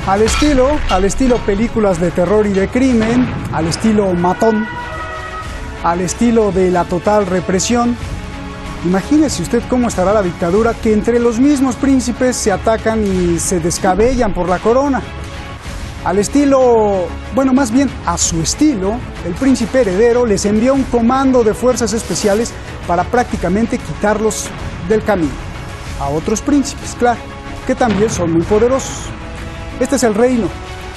Al estilo películas de terror y de crimen, al estilo matón, al estilo de la total represión. Imagínese usted cómo estará la dictadura, que entre los mismos príncipes se atacan y se descabellan por la corona. Al estilo, bueno, más bien a su estilo, el príncipe heredero les envió un comando de fuerzas especiales para prácticamente quitarlos del camino. A otros príncipes, claro, que también son muy poderosos. Este es el reino,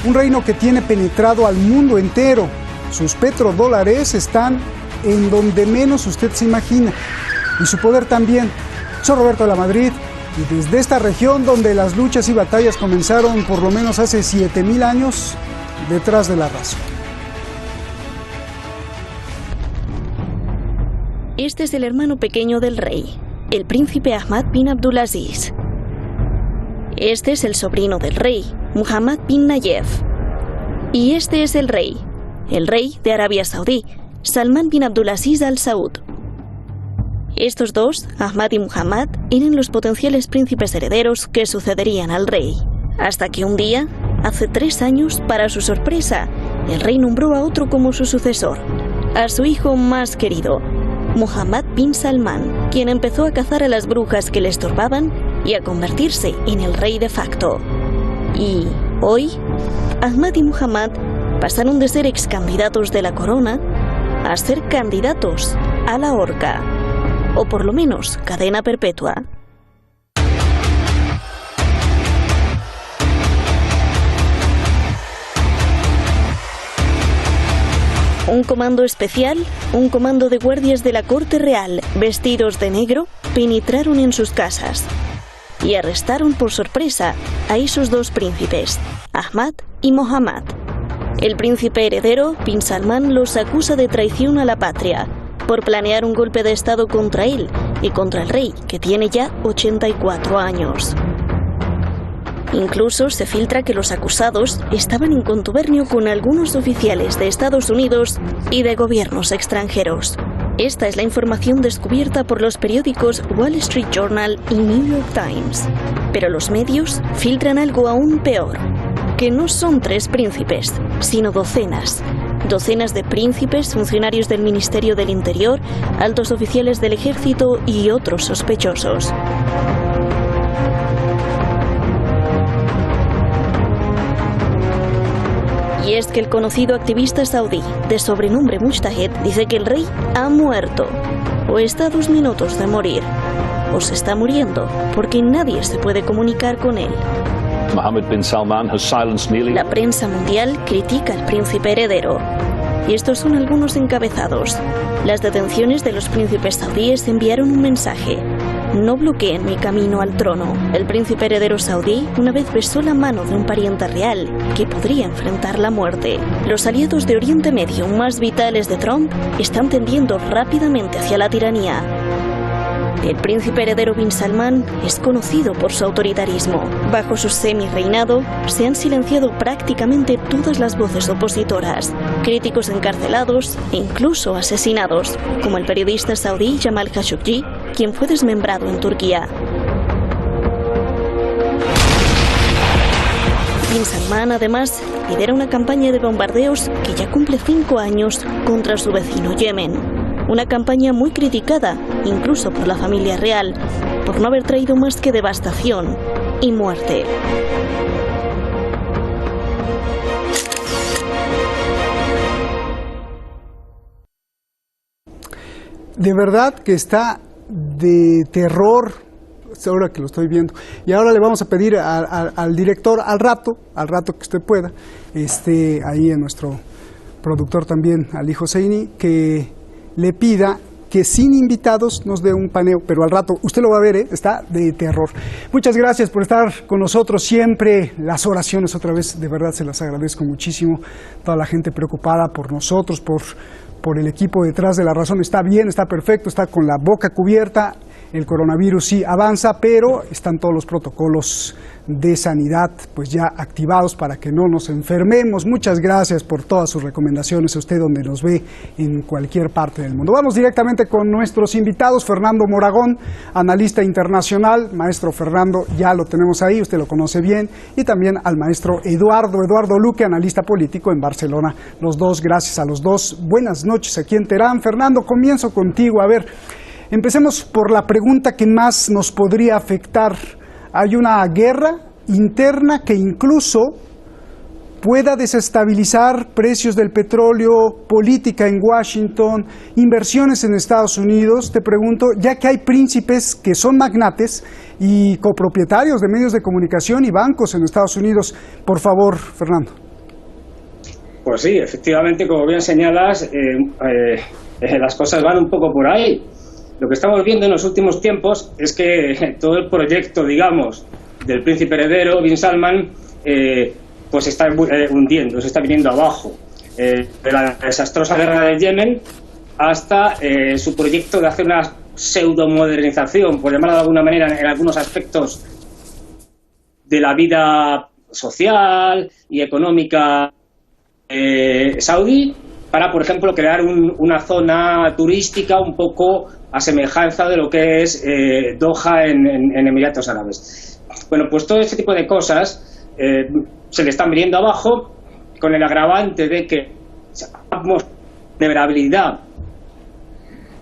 un reino que tiene penetrado al mundo entero. Sus petrodólares están en donde menos usted se imagina. Y su poder también. Soy Roberto de la Madrid, y desde esta región donde las luchas y batallas comenzaron por lo menos hace 7000 años, detrás de la razón. Este es el hermano pequeño del rey, el príncipe Ahmad bin Abdulaziz. Este es el sobrino del rey, Muhammad bin Nayef. Y este es el rey de Arabia Saudí, Salman bin Abdulaziz Al Saud. Estos dos, Ahmad y Muhammad, eran los potenciales príncipes herederos que sucederían al rey. Hasta que un día, hace 3 años, para su sorpresa, el rey nombró a otro como su sucesor, a su hijo más querido, Muhammad bin Salman, quien empezó a cazar a las brujas que le estorbaban y a convertirse en el rey de facto. Y hoy, Ahmad y Muhammad pasaron de ser ex candidatos de la corona a ser candidatos a la horca. O por lo menos cadena perpetua. Un comando especial, un comando de guardias de la corte real, vestidos de negro, penetraron en sus casas y arrestaron por sorpresa a esos 2 príncipes, Ahmad y Muhammad. El príncipe heredero, bin Salman, los acusa de traición a la patria, por planear un golpe de estado contra él y contra el rey, que tiene ya 84 años. Incluso se filtra que los acusados estaban en contubernio con algunos oficiales de Estados Unidos y de gobiernos extranjeros. Esta es la información descubierta por los periódicos Wall Street Journal y New York Times. Pero los medios filtran algo aún peor, que no son 3 príncipes, sino docenas. Docenas de príncipes, funcionarios del Ministerio del Interior, altos oficiales del ejército y otros sospechosos. Y es que el conocido activista saudí, de sobrenombre Mujtahid, dice que el rey ha muerto, o está a 2 minutos de morir, o se está muriendo, porque nadie se puede comunicar con él. La prensa mundial critica al príncipe heredero. Y estos son algunos encabezados. Las detenciones de los príncipes saudíes enviaron un mensaje: no bloqueen mi camino al trono. El príncipe heredero saudí una vez besó la mano de un pariente real que podría enfrentar la muerte. Los aliados de Oriente Medio más vitales de Trump están tendiendo rápidamente hacia la tiranía. El príncipe heredero bin Salman es conocido por su autoritarismo. Bajo su semi-reinado se han silenciado prácticamente todas las voces opositoras, críticos encarcelados e incluso asesinados, como el periodista saudí Jamal Khashoggi, quien fue desmembrado en Turquía. Bin Salman, además, lidera una campaña de bombardeos que ya cumple 5 años contra su vecino Yemen. Una campaña muy criticada, incluso por la familia real, por no haber traído más que devastación y muerte. De verdad que está de terror, ahora que lo estoy viendo. Y ahora le vamos a pedir al director, al rato que usted pueda, ahí en nuestro productor también, Ali Hosseini, que le pida que sin invitados nos dé un paneo, pero al rato, usted lo va a ver, está de terror. Muchas gracias por estar con nosotros siempre. Las oraciones otra vez, de verdad se las agradezco muchísimo. Toda la gente preocupada por nosotros, por el equipo detrás de la razón. Está bien, está perfecto, está con la boca cubierta. el coronavirus sí avanza, pero están todos los protocolos de sanidad pues ya activados para que no nos enfermemos. Muchas gracias por todas sus recomendaciones a usted donde nos ve en cualquier parte del mundo. Vamos directamente con nuestros invitados. Fernando Moragón, analista internacional. Maestro Fernando, ya lo tenemos ahí, usted lo conoce bien. Y también al maestro Eduardo Luque, analista político en Barcelona. Los dos, gracias a los dos. Buenas noches aquí en Teherán. Fernando, comienzo contigo. A ver, empecemos por la pregunta que más nos podría afectar. Hay una guerra interna que incluso pueda desestabilizar precios del petróleo, política en Washington, inversiones en Estados Unidos. Te pregunto, ya que hay príncipes que son magnates y copropietarios de medios de comunicación y bancos en Estados Unidos, por favor, Fernando. Pues sí, efectivamente, como bien señalas, las cosas van un poco por ahí. Lo que estamos viendo en los últimos tiempos es que todo el proyecto, digamos, del príncipe heredero, Bin Salman, pues se está hundiendo, se está viniendo abajo. De la desastrosa guerra del Yemen hasta su proyecto de hacer una pseudomodernización, por llamarlo de alguna manera, en algunos aspectos de la vida social y económica saudí, para, por ejemplo, crear una zona turística un poco a semejanza de lo que es Doha en Emiratos Árabes. Bueno, pues todo este tipo de cosas se le están viniendo abajo, con el agravante de que hagamos vulnerabilidad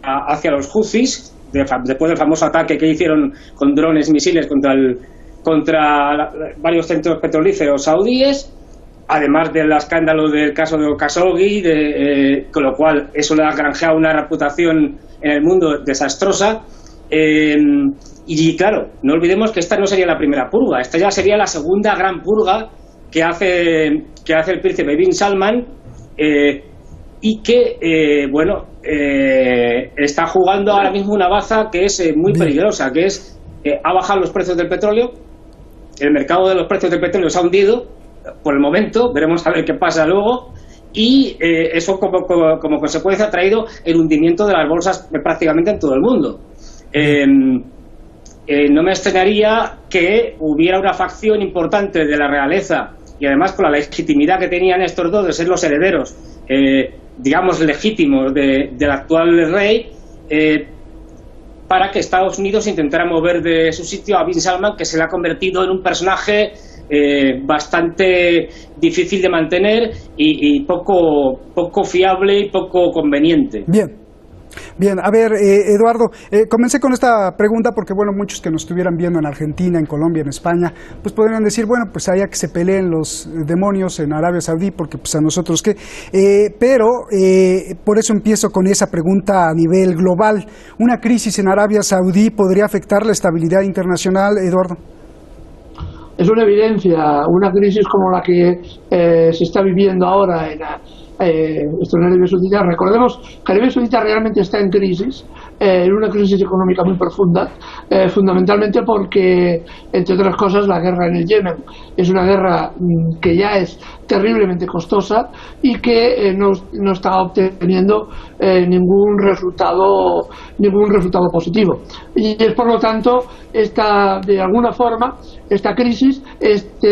hacia los Houthis, después del famoso ataque que hicieron con drones, misiles contra varios centros petrolíferos saudíes, además del escándalo del caso de Khashoggi, con lo cual eso le ha granjeado una reputación en el mundo desastrosa. Y claro, no olvidemos que esta no sería la primera purga, esta ya sería la segunda gran purga que hace el príncipe Bin Salman, y que, está jugando ahora mismo una baza que es muy peligrosa, que es, ha bajado los precios del petróleo, el mercado de los precios del petróleo se ha hundido por el momento, veremos a ver qué pasa luego, y eso como consecuencia ha traído el hundimiento de las bolsas prácticamente en todo el mundo. No me extrañaría que hubiera una facción importante de la realeza, y además con la legitimidad que tenían estos dos de ser los herederos, digamos, legítimos del actual rey, para que Estados Unidos intentara mover de su sitio a Bin Salman, que se le ha convertido en un personaje bastante difícil de mantener y poco fiable y poco conveniente. Bien, a ver, Eduardo, comencé con esta pregunta porque, bueno, muchos que nos estuvieran viendo en Argentina, en Colombia, en España, pues podrían decir, bueno, pues allá que se peleen los demonios en Arabia Saudí, porque pues a nosotros qué. Pero por eso empiezo con esa pregunta a nivel global. ¿Una crisis en Arabia Saudí podría afectar la estabilidad internacional, Eduardo? Es una evidencia, una crisis como la que se está viviendo ahora en Arabia Saudita. Recordemos que Arabia Saudita realmente está en crisis, en una crisis económica muy profunda, fundamentalmente porque, entre otras cosas, la guerra en el Yemen es una guerra que ya es terriblemente costosa y que no está obteniendo ningún resultado positivo. Y es, por lo tanto, de alguna forma, esta crisis, esta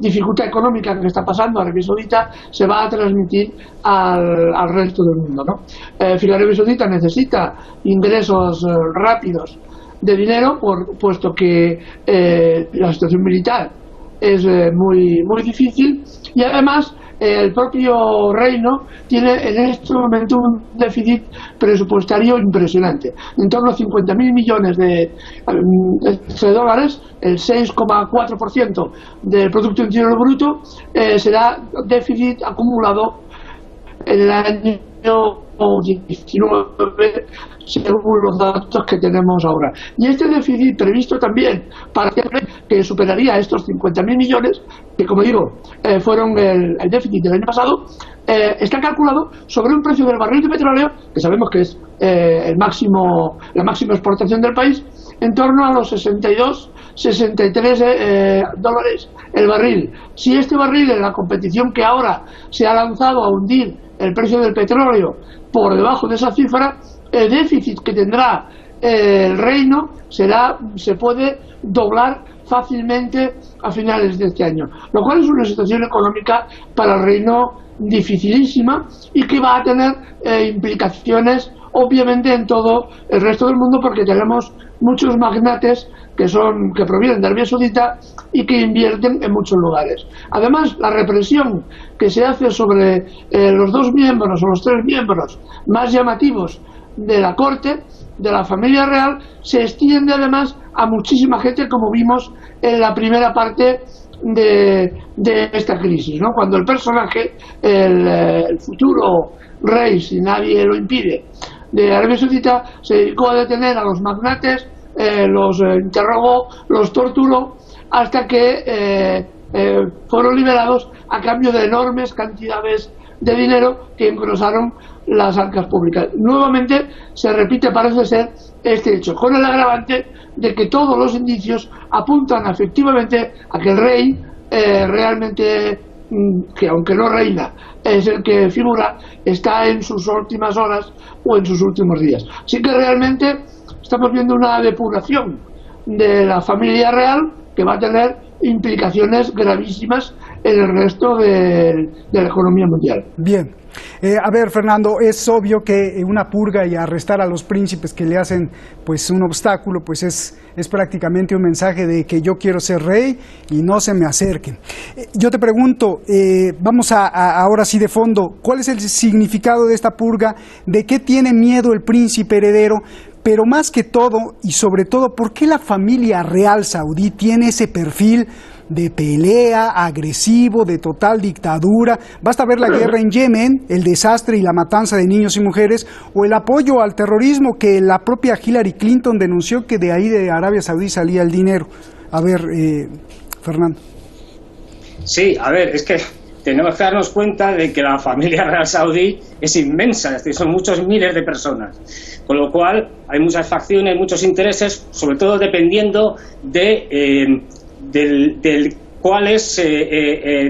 dificultad económica que está pasando a Arabia Saudita se va a transmitir al resto del mundo, ¿no? Arabia Saudita necesita ingresos rápidos de dinero, puesto que la situación militar es muy difícil, y además el propio reino tiene en este momento un déficit presupuestario impresionante, en torno a 50.000 millones de dólares, el 6,4% del Producto Interior Bruto será déficit acumulado en el año 19, según los datos que tenemos ahora. Y este déficit previsto también para que superaría estos 50.000 millones, que, como digo, fueron el déficit del año pasado, está calculado sobre un precio del barril de petróleo, que sabemos que es la máxima exportación del país, en torno a los 63 dólares el barril. Si este barril, en la competición que ahora se ha lanzado a hundir el precio del petróleo por debajo de esa cifra, el déficit que tendrá el reino se puede doblar fácilmente a finales de este año, lo cual es una situación económica para el reino dificilísima y que va a tener implicaciones obviamente en todo el resto del mundo, porque tenemos muchos magnates que provienen de Arabia Saudita y que invierten en muchos lugares. Además, la represión que se hace sobre los dos miembros o los tres miembros más llamativos de la corte, de la familia real, se extiende además a muchísima gente, como vimos en la primera parte de esta crisis, ¿no? Cuando el personaje, el futuro rey, si nadie lo impide, de Arabia Saudita, se dedicó a detener a los magnates, los interrogó, los torturó, hasta que fueron liberados a cambio de enormes cantidades de dinero que engrosaron las arcas públicas. Nuevamente se repite, parece ser, este hecho, con el agravante de que todos los indicios apuntan efectivamente a que el rey realmente, que aunque no reina, es el que figura, está en sus últimas horas o en sus últimos días. Así que realmente estamos viendo una depuración de la familia real que va a tener implicaciones gravísimas en el resto de la economía mundial. Bien. A ver, Fernando, es obvio que una purga y arrestar a los príncipes que le hacen pues un obstáculo, pues es prácticamente un mensaje de que yo quiero ser rey y no se me acerquen. Yo te pregunto, vamos ahora sí de fondo, ¿cuál es el significado de esta purga? ¿De qué tiene miedo el príncipe heredero? Pero más que todo, y sobre todo, ¿por qué la familia real saudí tiene ese perfil de pelea, agresivo, de total dictadura? Basta ver la guerra en Yemen, el desastre y la matanza de niños y mujeres, o el apoyo al terrorismo que la propia Hillary Clinton denunció que de ahí de Arabia Saudí salía el dinero. A ver, Fernando. Sí, a ver, es que tenemos que darnos cuenta de que la familia real saudí es inmensa, es decir, son muchos miles de personas, con lo cual hay muchas facciones, muchos intereses, sobre todo dependiendo del cuál es,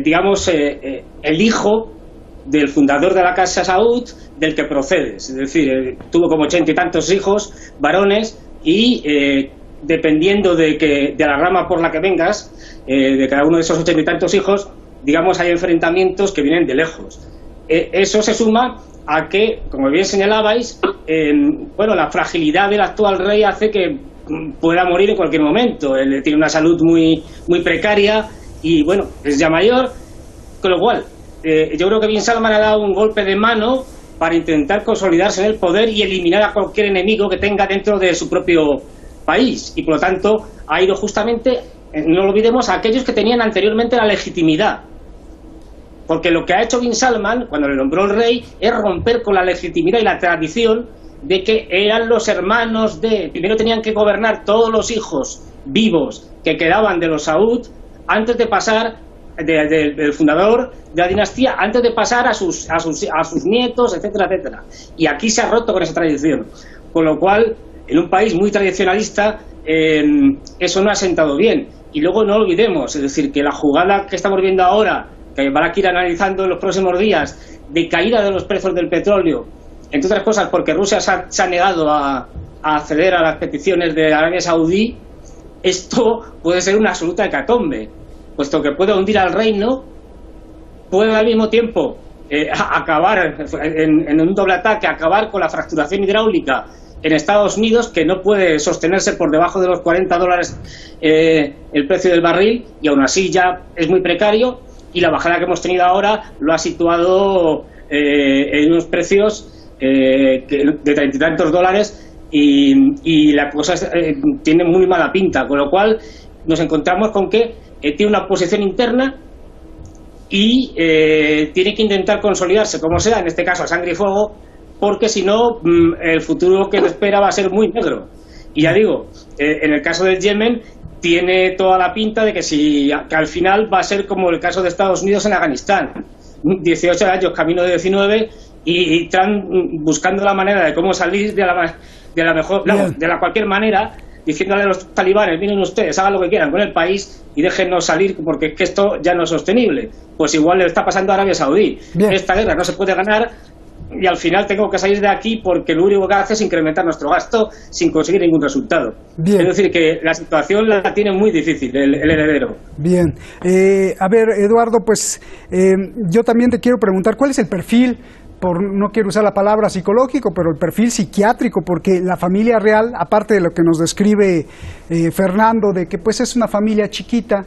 digamos, el hijo del fundador de la Casa Saud del que procedes. Es decir, tuvo como 80 y tantos hijos, varones, y dependiendo de la rama por la que vengas, de cada uno de esos 80 y tantos hijos, digamos, hay enfrentamientos que vienen de lejos. Eso se suma a que, como bien señalabais, bueno, la fragilidad del actual rey hace que pueda morir en cualquier momento. Él tiene una salud muy precaria y, bueno, es ya mayor, con lo cual yo creo que Bin Salman ha dado un golpe de mano para intentar consolidarse en el poder y eliminar a cualquier enemigo que tenga dentro de su propio país, y por lo tanto ha ido justamente, no lo olvidemos, a aquellos que tenían anteriormente la legitimidad. Porque lo que ha hecho Bin Salman, cuando le nombró el rey, es romper con la legitimidad y la tradición de que eran los hermanos de... Primero tenían que gobernar todos los hijos vivos que quedaban de los Saud antes de pasar, del fundador de la dinastía, antes de pasar a sus nietos, etcétera, etcétera. Y aquí se ha roto con esa tradición. Con lo cual, en un país muy tradicionalista, eso no ha sentado bien. Y luego no olvidemos, es decir, que la jugada que estamos viendo ahora, que van a ir analizando en los próximos días, de caída de los precios del petróleo, entre otras cosas porque Rusia se ha negado a acceder a las peticiones de Arabia Saudí, esto puede ser una absoluta hecatombe, puesto que puede hundir al reino, puede al mismo tiempo acabar en un doble ataque, acabar con la fracturación hidráulica en Estados Unidos, que no puede sostenerse por debajo de los $40 el precio del barril, y aún así ya es muy precario, y la bajada que hemos tenido ahora lo ha situado en unos precios de $30 y tantos y la cosa tiene muy mala pinta, con lo cual nos encontramos con que tiene una posición interna y tiene que intentar consolidarse como sea, en este caso a sangre y fuego, porque si no el futuro que le espera va a ser muy negro. Y ya digo, en el caso del Yemen tiene toda la pinta de que al final va a ser como el caso de Estados Unidos en Afganistán, 18 años, camino de 19, y están buscando la manera de cómo salir de la mejor, de la cualquier manera, diciéndole a los talibanes: miren ustedes, hagan lo que quieran con el país y déjennos salir, porque es que esto ya no es sostenible. Pues igual le está pasando a Arabia Saudí. Esta guerra no se puede ganar y al final tengo que salir de aquí porque lo único que hace es incrementar nuestro gasto sin conseguir ningún resultado. Bien. Es decir, que la situación la tiene muy difícil el heredero. Bien. A ver, Eduardo, pues yo también te quiero preguntar, ¿cuál es el perfil? No quiero usar la palabra psicológico, pero el perfil psiquiátrico, porque la familia real, aparte de lo que nos describe Fernando, de que pues es una familia chiquita,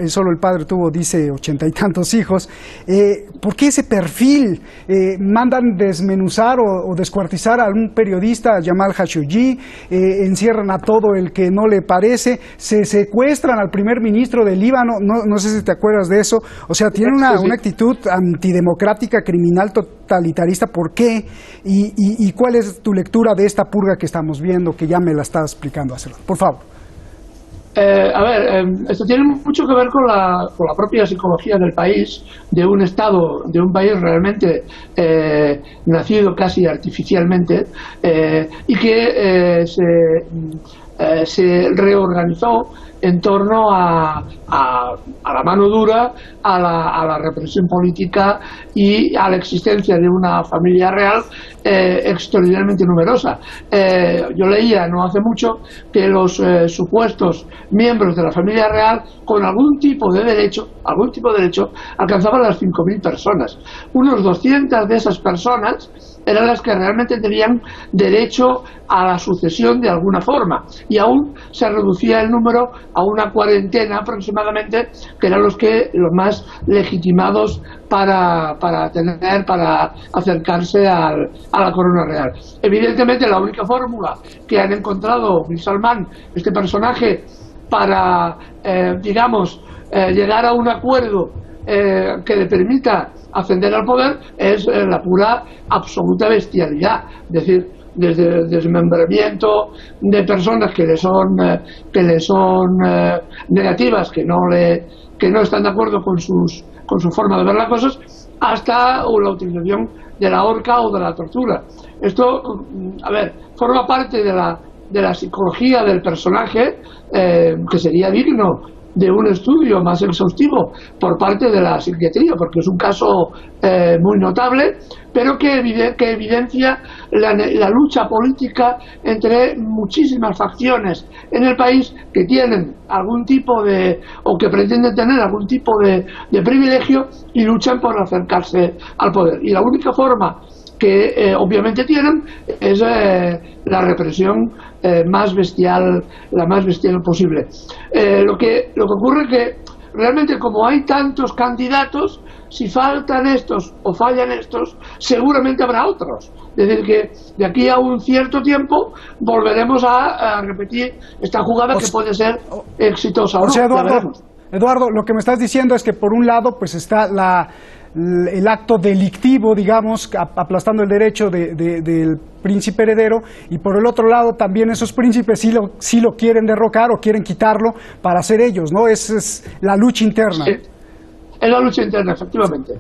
solo el padre tuvo, dice, 80 y tantos hijos, ¿por qué ese perfil? Mandan desmenuzar o descuartizar a un periodista, Jamal Khashoggi, encierran a todo el que no le parece, se secuestran al primer ministro del Líbano, no sé si te acuerdas de eso, o sea, tienen una actitud antidemocrática, criminal, totalitarista. ¿Por qué? ¿Y cuál es tu lectura de esta purga que estamos viendo, que ya me la estás explicando hace rato? Por favor. Esto tiene mucho que ver con la propia psicología del país, de un Estado, de un país realmente nacido casi artificialmente y que se reorganizó en torno a la mano dura, a la represión política y a la existencia de una familia real extraordinariamente numerosa. Yo leía no hace mucho que los supuestos miembros de la familia real con algún tipo de derecho alcanzaban las 5.000 personas. Unos 200 de esas personas eran las que realmente tenían derecho a la sucesión de alguna forma, y aún se reducía el número a una cuarentena aproximadamente, que eran los más legitimados para acercarse a la corona real. Evidentemente la única fórmula que han encontrado bin Salman, este personaje, para llegar a un acuerdo que le permita ascender al poder es la pura absoluta bestialidad, es decir, desde el desmembramiento de personas que le son negativas, que no están de acuerdo con su forma de ver las cosas, hasta la utilización de la horca o de la tortura. Esto, forma parte de la psicología del personaje, que sería digno de un estudio más exhaustivo por parte de la psiquiatría, porque es un caso muy notable, pero que evidencia la lucha política entre muchísimas facciones en el país que tienen algún tipo o que pretenden tener algún tipo de privilegio y luchan por acercarse al poder. Y la única forma que obviamente tienen es la represión más bestial, la más bestial posible. Lo que ocurre es que realmente, como hay tantos candidatos, si faltan estos o fallan estos, seguramente habrá otros. Es decir, que de aquí a un cierto tiempo volveremos a repetir esta jugada, que puede ser exitosa o no. Eduardo, lo que me estás diciendo es que por un lado pues está el acto delictivo, digamos, aplastando el derecho del príncipe heredero, y por el otro lado también esos príncipes sí lo quieren derrocar o quieren quitarlo para ser ellos, ¿no? Es la lucha interna. Sí, es la lucha interna, efectivamente.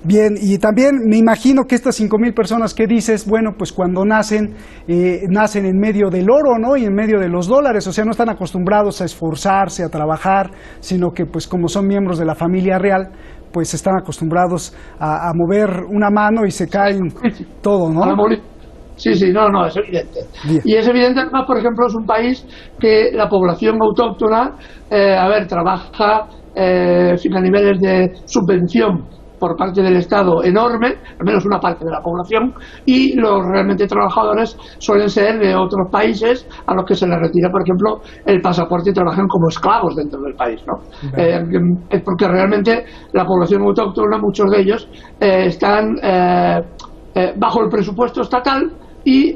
Bien, y también me imagino que estas 5.000 personas que dices, bueno, pues cuando nacen en medio del oro, ¿no? Y en medio de los dólares, o sea, no están acostumbrados a esforzarse, a trabajar, sino que pues como son miembros de la familia real, pues están acostumbrados a mover una mano y se caen todo, ¿no? Sí, es evidente. Bien. Y es evidente, además, por ejemplo, es un país que la población autóctona, trabaja a niveles de subvención por parte del Estado enorme, al menos una parte de la población, y los realmente trabajadores suelen ser de otros países a los que se les retira, por ejemplo, el pasaporte, y trabajan como esclavos dentro del país, ¿no? Es porque realmente la población autóctona, muchos de ellos, están bajo el presupuesto estatal, y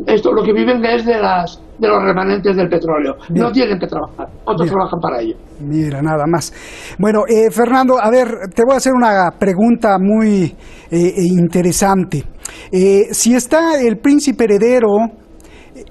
esto lo que viven es de los remanentes del petróleo. Bien. No tienen que trabajar, otros trabajan para ello. Mira, nada más. Bueno, Fernando, a ver, te voy a hacer una pregunta muy interesante. Si está el príncipe heredero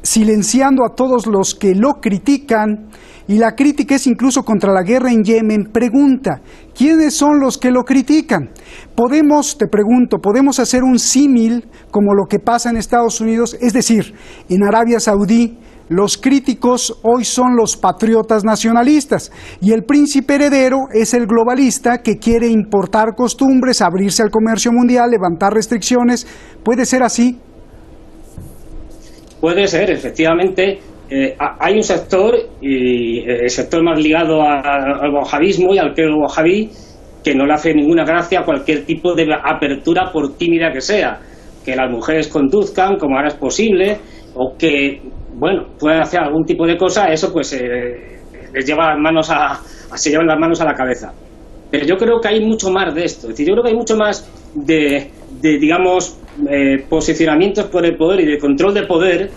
silenciando a todos los que lo critican, y la crítica es incluso contra la guerra en Yemen, pregunta, ¿quiénes son los que lo critican? Te pregunto, ¿podemos hacer un símil como lo que pasa en Estados Unidos? Es decir, en Arabia Saudí, los críticos hoy son los patriotas nacionalistas y el príncipe heredero es el globalista que quiere importar costumbres, abrirse al comercio mundial, levantar restricciones. ¿Puede ser así? Puede ser, efectivamente. Hay un sector, y el sector más ligado al wahabismo y al credo wahabí, que no le hace ninguna gracia a cualquier tipo de apertura, por tímida que sea. Que las mujeres conduzcan como ahora es posible, o que, bueno, puedan hacer algún tipo de cosa, eso pues les lleva las manos se llevan las manos a la cabeza. Pero yo creo que hay mucho más de esto. Es decir, yo creo que hay mucho más de digamos, posicionamientos por el poder y de control de poder,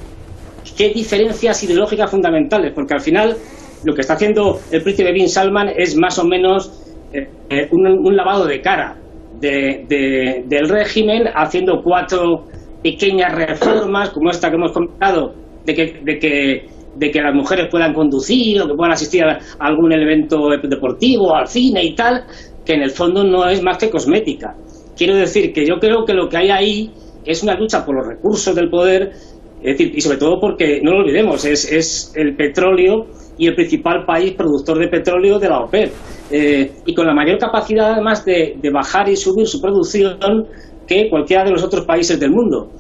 que diferencias ideológicas fundamentales, porque al final lo que está haciendo el príncipe bin Salman es más o menos un lavado de cara del régimen, haciendo 4 pequeñas reformas como esta que hemos comentado, de que las mujeres puedan conducir o que puedan asistir a algún evento deportivo, al cine y tal, que en el fondo no es más que cosmética. Quiero decir que yo creo que lo que hay ahí es una lucha por los recursos del poder, es decir, y sobre todo porque, no lo olvidemos, es el petróleo y el principal país productor de petróleo de la OPEP, y con la mayor capacidad además de bajar y subir su producción que cualquiera de los otros países del mundo.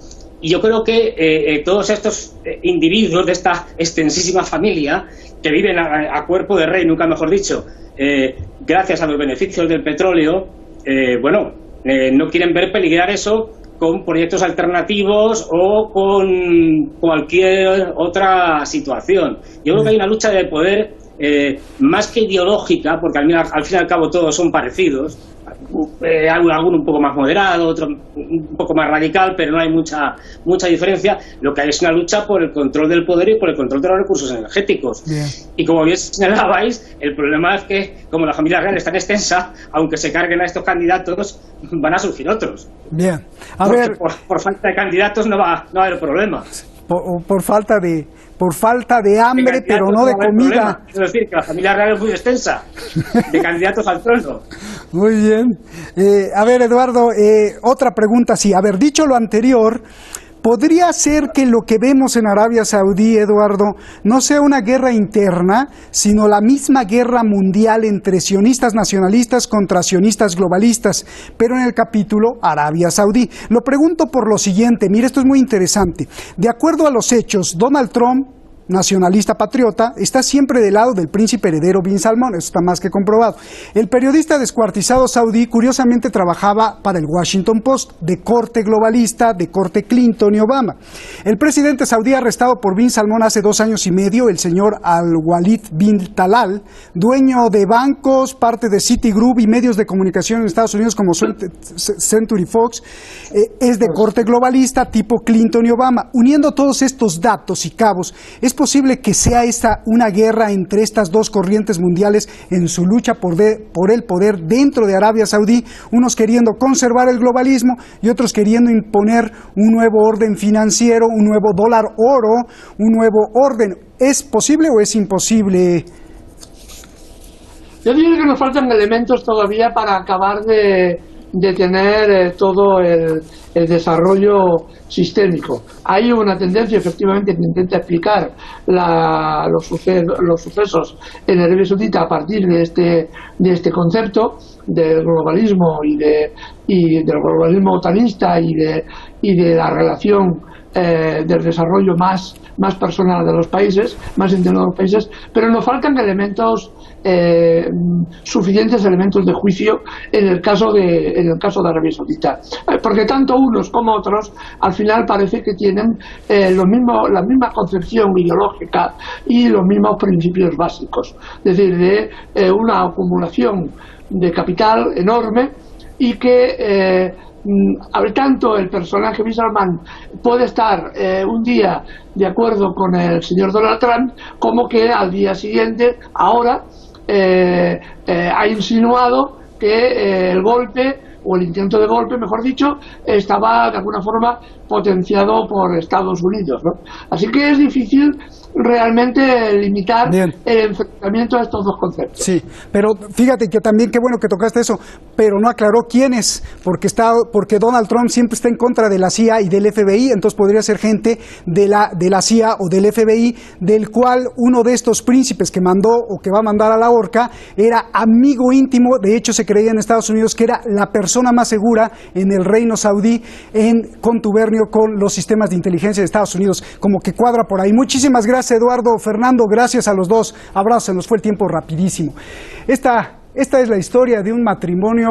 Y yo creo que todos estos individuos de esta extensísima familia que viven a cuerpo de rey, nunca mejor dicho, gracias a los beneficios del petróleo, no quieren ver peligrar eso con proyectos alternativos o con cualquier otra situación. Yo creo que hay una lucha de poder más que ideológica, porque al fin y al cabo todos son parecidos, alguno un poco más moderado, otro un poco más radical, pero no hay mucha diferencia. Lo que hay es una lucha por el control del poder y por el control de los recursos energéticos. Bien. Y como bien señalabais, el problema es que como la familia real es tan extensa, aunque se carguen a estos candidatos, van a surgir otros. Bien. Por falta de candidatos no va a haber problema. Por falta de hambre, pero no de comida. Es decir, que la familia real es muy extensa, de candidatos al trono. Muy bien. Eduardo, otra pregunta. Sí, dicho lo anterior, ¿podría ser que lo que vemos en Arabia Saudí, Eduardo, no sea una guerra interna, sino la misma guerra mundial entre sionistas nacionalistas contra sionistas globalistas, pero en el capítulo Arabia Saudí? Lo pregunto por lo siguiente, mire, esto es muy interesante. De acuerdo a los hechos, Donald Trump, nacionalista patriota, está siempre del lado del príncipe heredero bin Salman, eso está más que comprobado. El periodista descuartizado saudí curiosamente trabajaba para el Washington Post, de corte globalista, de corte Clinton y Obama. El presidente saudí arrestado por bin Salman hace 2 años y medio, el señor Al-Walid bin Talal, dueño de bancos, parte de Citigroup y medios de comunicación en Estados Unidos como Century Fox, es de corte globalista tipo Clinton y Obama. Uniendo todos estos datos y cabos, ¿es posible que sea esta una guerra entre estas dos corrientes mundiales en su lucha por el poder dentro de Arabia Saudí, unos queriendo conservar el globalismo y otros queriendo imponer un nuevo orden financiero, un nuevo dólar oro, un nuevo orden? ¿Es posible o es imposible? Yo diría que nos faltan elementos todavía para acabar de tener todo el desarrollo sistémico. Hay una tendencia, efectivamente, que intenta explicar los sucesos en Arabia Saudita a partir de este concepto del globalismo y del globalismo otanista y de la relación del desarrollo más personal de los países, más interno de los países, pero nos faltan elementos suficientes elementos de juicio en el caso de Arabia Saudita, porque tanto unos como otros al final parece que tienen la misma concepción ideológica y los mismos principios básicos, es decir, de una acumulación de capital enorme y que tanto el personaje bin Salman puede estar un día de acuerdo con el señor Donald Trump, como que al día siguiente ahora ha insinuado que el golpe, o el intento de golpe, mejor dicho, estaba de alguna forma potenciado por Estados Unidos, ¿no? Así que es difícil realmente limitar Bien. el enfrentamiento de estos dos conceptos. Sí, pero fíjate que también qué bueno que tocaste eso, pero no aclaró quiénes, porque Donald Trump siempre está en contra de la CIA y del FBI, entonces podría ser gente de la CIA o del FBI, del cual uno de estos príncipes que mandó o que va a mandar a la horca era amigo íntimo. De hecho se creía en Estados Unidos que era la persona más segura en el reino saudí en contubernio con los sistemas de inteligencia de Estados Unidos, como que cuadra por ahí. Muchísimas gracias, Eduardo, Fernando, gracias a los dos, abrazos, se nos fue el tiempo rapidísimo. Esta es la historia de un matrimonio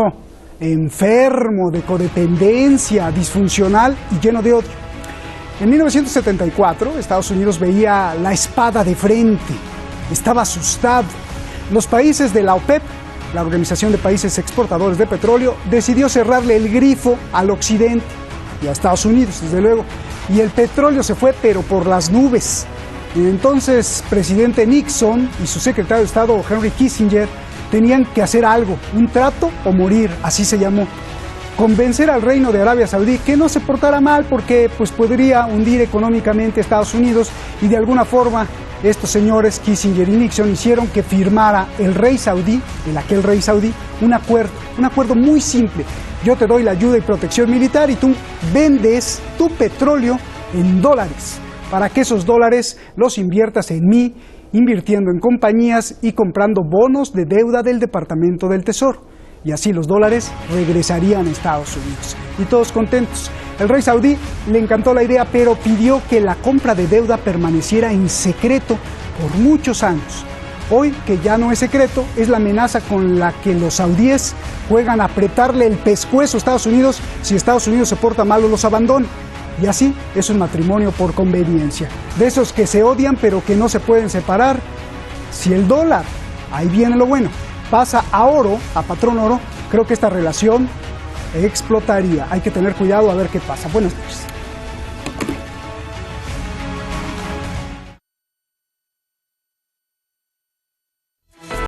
enfermo, de codependencia, disfuncional y lleno de odio. En 1974, Estados Unidos veía la espada de frente, estaba asustado. Los países de la OPEP, la Organización de Países Exportadores de Petróleo, decidió cerrarle el grifo al occidente y a Estados Unidos, desde luego, y el petróleo se fue, pero por las nubes. Y entonces, presidente Nixon y su secretario de Estado, Henry Kissinger, tenían que hacer algo, un trato o morir, así se llamó. Convencer al reino de Arabia Saudí que no se portara mal porque pues podría hundir económicamente a Estados Unidos, y de alguna forma estos señores Kissinger y Nixon hicieron que firmara el rey saudí, aquel rey saudí, un acuerdo muy simple. Yo te doy la ayuda y protección militar y tú vendes tu petróleo en dólares, para que esos dólares los inviertas en mí, invirtiendo en compañías y comprando bonos de deuda del Departamento del Tesoro. Y así los dólares regresarían a Estados Unidos. Y todos contentos. El rey saudí le encantó la idea, pero pidió que la compra de deuda permaneciera en secreto por muchos años. Hoy, que ya no es secreto, es la amenaza con la que los saudíes juegan a apretarle el pescuezo a Estados Unidos si Estados Unidos se porta mal o los abandona. Y así es un matrimonio por conveniencia. De esos que se odian pero que no se pueden separar. Si el dólar, ahí viene lo bueno, pasa a oro, a patrón oro, creo que esta relación explotaría. Hay que tener cuidado a ver qué pasa. Buenas noches.